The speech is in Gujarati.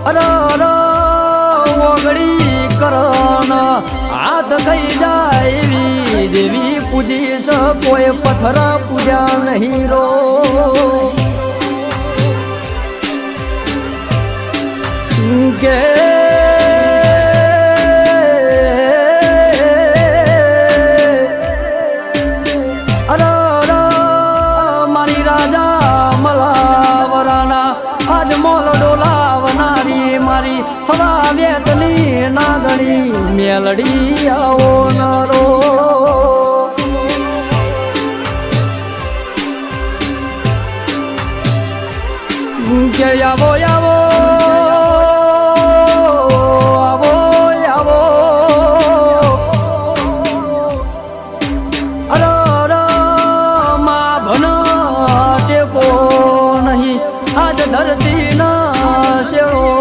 અર ઓગળી કરણ હાથ થઈ જાય એવી દેવી પૂજીશ કોઈ પથ્થર પૂજા નહીં રો કે મારી રાજા મલાવરાના આજ મોલ ડોલાવનારી મારી હવા વેતની નાગણી મેલડી આવો નર